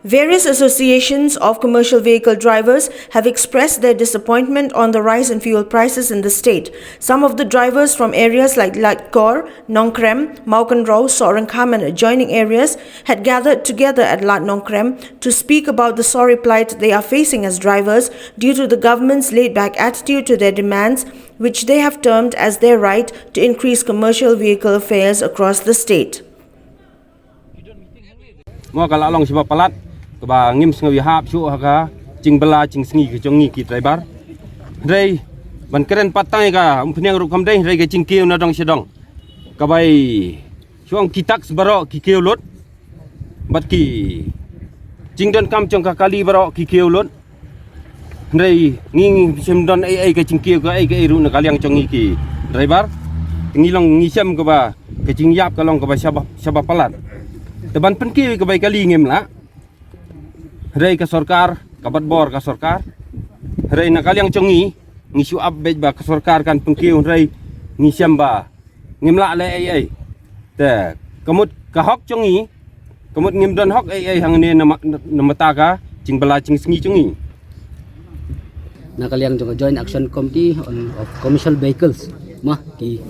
Various associations of commercial vehicle drivers have expressed their disappointment on the rise in fuel prices in the state. Some of the drivers from areas like Latgor, Nongkrem, Maukanrao, Sorankam and adjoining areas had gathered together at Lat Nongkrem to speak about the sorry plight they are facing as drivers due to the government's laid-back attitude to their demands, which they have termed as their right to increase commercial vehicle fares across the state. Mo kala long siba palat ba ngim sngawi hap chu haka jing bela jing sngi ke jongi ki driver rei ban keren patai ka umpniang ru kam dei rei ke jing kiu na dong sedong ka bai chuang ki tax baro ki kiu lot bat ki jing don kam chong ka kali baro ki kiu lot rei ngi sim don ai ke jing kiu ka ai ke ru na kaliang jongi ki driver ngi long ngi sem ka ba ke jing yap ka long ka ba sabab palat teban penki ke baik kali ngem la rei ka sarkar kabat bor ka sarkar rei na kaliang chongi ngisu update ba ka sarkar kan penki rei ngisiam ba ngem la le ai te kamut ka hok chongi kamut ngem don hok ai hang ne na mata ka jing bala jing sngi chongi na kaliang jong joint action committee on of commercial vehicles mah ki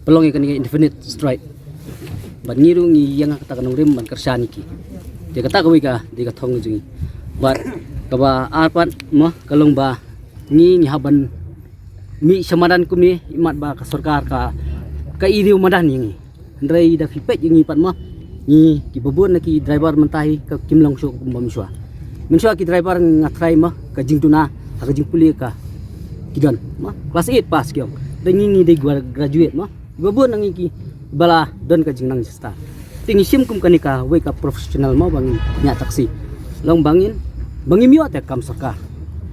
pelong ikan indefinite strike ban ngiru ngi yang kata kanong rim ban kersani ki de kata kawi ka de ka thong jungi bat ka ba arpat mo kalong ba ngi haban mi samadan kumi imat ba ka sarkar ka iriu madan ngi ndrei da fipet ngi pat mo ngi ki bobon na ki driver mentai ka kimlong syo kumbamiswa menswa ki driver ngatrai mo ka jingtuna ka jingpuli ka kidon mo class 8 pass kyong de ngi de graduate mo bobon ngi ki bala don ka jingnang sista tingi sim kum kanika we ka professional mo bangin nya taksi long bangin mio te kam sarkar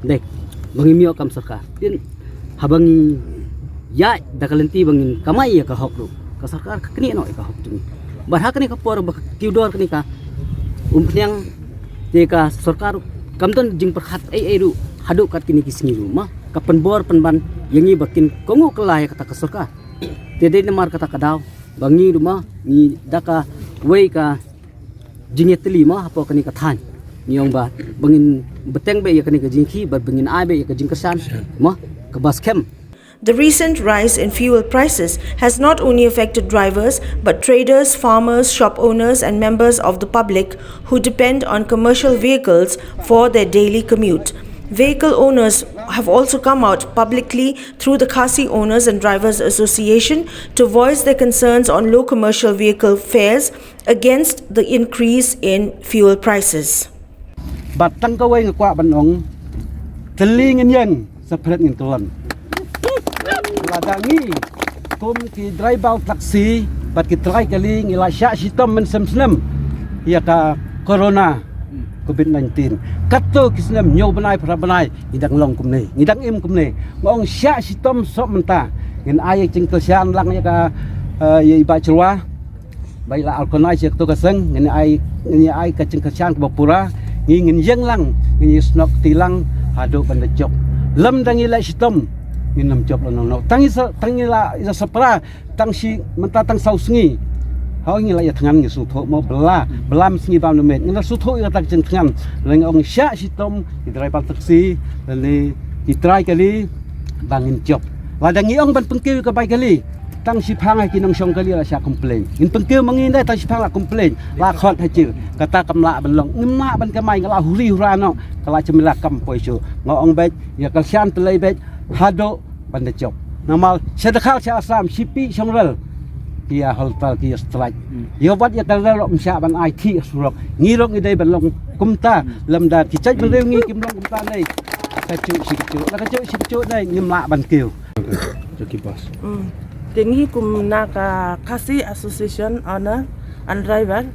dek mio kam sarkar tin habangi ya dakalenti bangin kamai ya ka hokru ka sarkar ka kini no ka hok tuni bar hakni ka por ba kiudor kani ka umpnyang te ka sarkar kamton jing perhat ai ru hadu kat kini kisni ru ma kapan bor penban yangi bakin kongo kelai kata ka sarkar tede nemar kata kadaw bangi rumah ni daka wei ka jinyetli ma apa kani ka than niong ba bangin beteng be ya kani ka jingki ba bangin ai be ya ka jingkersan ma ka baskem. The recent rise in fuel prices has not only affected drivers but traders, farmers, shop owners and members of the public who depend on commercial vehicles for their daily commute. Vehicle owners have also come out publicly through the Khasi Owners and Drivers Association to voice their concerns on low commercial vehicle fares against the increase in fuel prices. Batang kawai ngakwa banong telingin yang sepret ngin kelon ladangi kum ki driver taksi bat ki try kali ngila syak sitom men sem ya ka corona COVID-19 kato kisnam nyo banai pra banai ngidang long kumne ngidang im kumne ngong syak sitom sok menta ngin ai jing kelsian lang ya ka ye ba chwa bai la alkonai sek to kaseng ngin ai ka jing kelsian ka bapura ngin yang lang ngin snok tilang hadu banda job lem dangi la sitom ngin nam job no tangi la isa sapra tang si menta tang sausngi hau ngi la ya tangan ngi su tho mo belam singi bam nomet ngi su tho ya tak jeng tangan leng ong sya sitom di driver taksi le di try kali bangin job ladang ngi ong ban pengkiu ka bai kali tang si phang ki nong song kali la sya complain in pengkiu mangin dai tang si phang la complain la khot ha chil kata kamla ban long ngma ban ka mai ngala huri hurano kala chemila kam poi chu ngo ong bet ya kal sian pelai bet hado ban de job normal sedekal sya asam sipi songrel kia haltal kia strike yo wat ya kalalo msya ban IT surok ngirok idai ban long kumta lamda ki chaj ban rew ngi kim long kumta nei ka chu sikchu la ka chu sikchu dai ngimla ban kiu joki bos tengi kum na ka Khasi Association Owner and Driver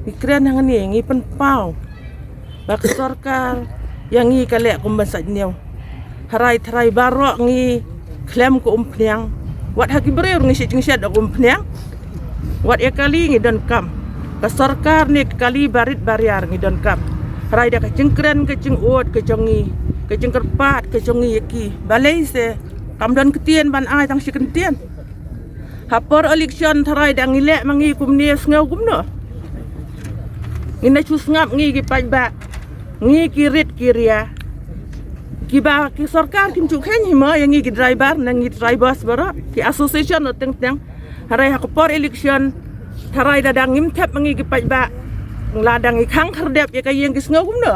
ikren hang ni ngi pen pau bak sarkar yang ngi kale kum ban sat new harai tharai baro ngi klem ko umpniang wat haki berer ngi sing syad akum pniang wat ya kali ngi don kam ka sarkar ni kali barit bariar ngi don kam rai da ka cengkren ke ceng ot ke jongi ke cengkerpat ke jongi yaki balai se kam don ketien ban ai tang si kentien hapor election tharai da ngi le mangi kum ni sngaw kum no Ina chus ngap ngi ki pajba. Ngi ki rit kiria. Ki ba ki sarkar kim chu khen hima yang ngi ki driver nang ngi drivers baro ki association no teng harai ha por election tharai dadang ngim thep ngi ki pajba ladang i khang khardep ya ka yeng ki sngo kum no